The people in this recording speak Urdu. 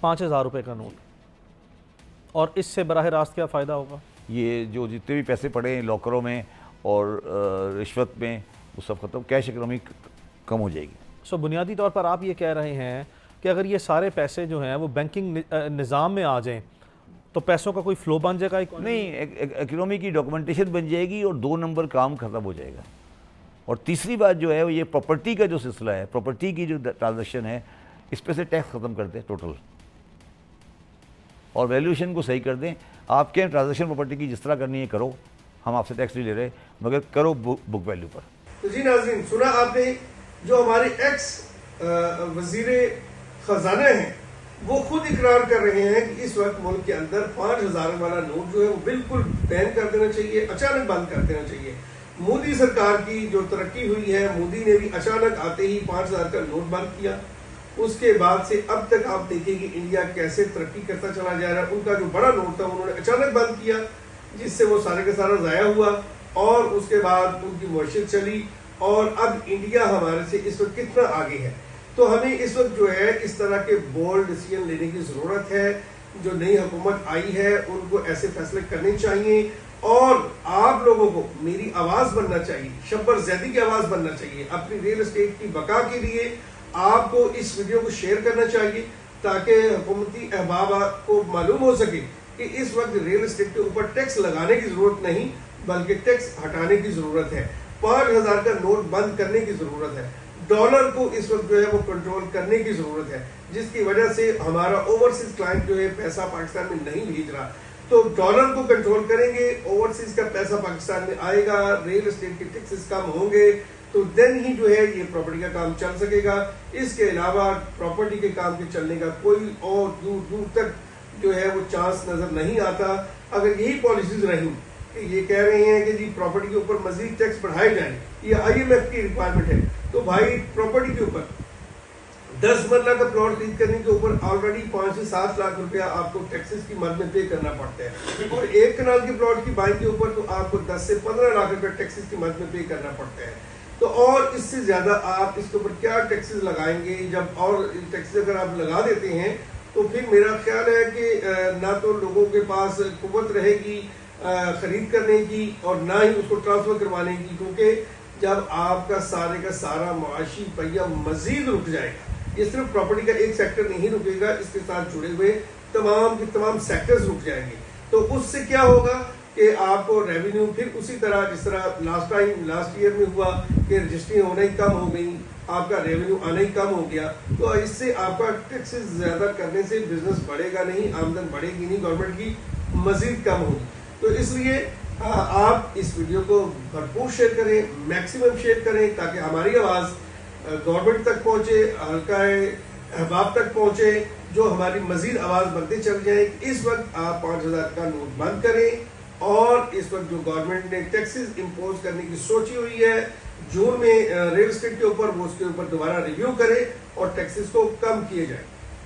5,000 روپے کا نوٹ. اور اس سے براہ راست کیا فائدہ ہوگا؟ یہ جو جتنے بھی پیسے پڑے ہیں لاکروں میں اور رشوت میں وہ سب ختم, کیش اکنامی کم ہو جائے گی. سو بنیادی طور پر آپ یہ کہہ رہے ہیں کہ اگر یہ سارے پیسے جو ہیں وہ بینکنگ نظام میں آ جائیں تو پیسوں کا کوئی فلو بن جائے گا؟ نہیں, اکنامی کی ڈاکومنٹیشن بن جائے گی اور 2 نمبر کام ختم ہو جائے گا. اور تیسری بات جو ہے وہ یہ پراپرٹی کا جو سلسلہ ہے, پراپرٹی کی جو ٹرانزیکشن ہے اس پہ سے ٹیکس ختم کر دیں ٹوٹل اور ویلیوشن کو صحیح کر دیں. آپ کے ٹرانزیکشن پراپرٹی کی جس طرح کرنی ہے کرو, ہم آپ سے ٹیکس نہیں لے رہے, مگر کرو بک ویلیو پر. تو جی ناظرین, سنا آپ نے جو ہمارے ایکس وزیر خزانہ ہیں وہ خود اقرار کر رہے ہیں کہ اس وقت ملک کے اندر 5,000 والا نوٹ جو ہے وہ بالکل بین کر دینا چاہیے, اچانک بند کر دینا چاہیے. مودی سرکار کی جو ترقی ہوئی ہے, مودی نے بھی اچانک آتے ہی 5,000 کا نوٹ بند کیا. اس کے بعد سے اب تک آپ دیکھیں کہ انڈیا کیسے ترقی کرتا چلا جا رہا ہے. ان کا جو بڑا نوٹ تھا انہوں نے اچانک بند کیا جس سے وہ سارے کا سارا ضائع ہوا اور اس کے بعد ان کی معیشت چلی اور اب انڈیا ہمارے سے اس وقت کتنا آگے ہے. تو ہمیں اس وقت جو ہے اس طرح کے بولڈ ڈیسیژن لینے کی ضرورت ہے. جو نئی حکومت آئی ہے ان کو ایسے فیصلے کرنے چاہیے اور آپ لوگوں کو میری آواز بننا چاہیے, شبر زیدی کی آواز بننا چاہیے. اپنی ریل اسٹیٹ کی بقا کے لیے آپ کو اس ویڈیو کو شیئر کرنا چاہیے تاکہ حکومتی احباب کو معلوم ہو سکے کہ اس وقت ریل اسٹیٹ کے اوپر ٹیکس لگانے کی ضرورت نہیں بلکہ ٹیکس ہٹانے کی ضرورت ہے. 5,000 کا نوٹ بند کرنے کی ضرورت ہے. ڈالر کو اس وقت جو ہے وہ کنٹرول کرنے کی ضرورت ہے جس کی وجہ سے ہمارا اوورسیز کلائنٹ جو ہے پیسہ پاکستان میں نہیں بھیج رہا. تو ڈالر کو کنٹرول کریں گے, اوورسیز کا پیسہ پاکستان میں آئے گا, ریل اسٹیٹ کے ٹیکسز کم ہوں گے تو دین ہی جو ہے یہ پراپرٹی کا کام چل سکے گا. اس کے علاوہ پراپرٹی کے کام کے چلنے کا کوئی اور دور دور تک جو ہے وہ چانس نظر نہیں آتا. اگر یہی پالیسیز رہیں کہ یہ کہہ رہے ہیں کہ جی پراپرٹی کے اوپر مزید ٹیکس بڑھائے جائیں, یہ IMF کی ریکوائرمنٹ ہے, تو بھائی پراپرٹی کے اوپر 10 مرلہ کا پلاٹ خرید کرنے کے اوپر آلریڈی 5 سے 7 لاکھ روپیہ آپ کو ٹیکسز کی مد میں پے کرنا پڑتا ہے اور 1 کنال کے پلاٹ کی بائنگ کے اوپر تو آپ کو 10 سے 15 لاکھ روپیہ ٹیکسز کی مد میں پے کرنا پڑتا ہے. تو اور اس سے زیادہ آپ اس کے اوپر کیا ٹیکسز لگائیں گے؟ جب اور ٹیکسز اگر آپ لگا دیتے ہیں تو پھر میرا خیال ہے کہ نہ تو لوگوں کے پاس قوت رہے گی خرید کرنے کی اور نہ ہی اس کو ٹرانسفر کروانے کی, کیونکہ جب آپ کا سارا معاشی پہیہ مزید رک جائے گا, یہ صرف پراپرٹی کا ایک سیکٹر نہیں رکے گا, اس کے ساتھ جڑے ہوئے تمام کے تمام سیکٹرز رک جائیں گے. تو اس سے کیا ہوگا کہ آپ کو ریونیو پھر اسی طرح جس طرح لاسٹ ایئر میں ہوا کہ رجسٹری ہونا ہی کم ہو گئی, آپ کا ریونیو آنا ہی کم ہو گیا. تو اس سے آپ کا ٹیکسز زیادہ کرنے سے بزنس بڑھے گا نہیں, آمدن بڑھے گی نہیں, گورنمنٹ کی مزید کم ہوگی. تو اس لیے آپ اس ویڈیو کو بھرپور شیئر کریں, میکسیمم شیئر کریں تاکہ ہماری آواز گورنمنٹ تک پہنچے, حلقہ احباب تک پہنچے, جو ہماری مزید آواز بنتے چل جائیں. اس وقت آپ 5,000 کا نوٹ بند کریں اور اس وقت جو گورنمنٹ نے ٹیکسز امپوز کرنے کی سوچی ہوئی ہے جون میں ریل اسٹیٹ کے اوپر, وہ اس کے اوپر دوبارہ ریویو کرے اور ٹیکسز کو کم کیے جائیں.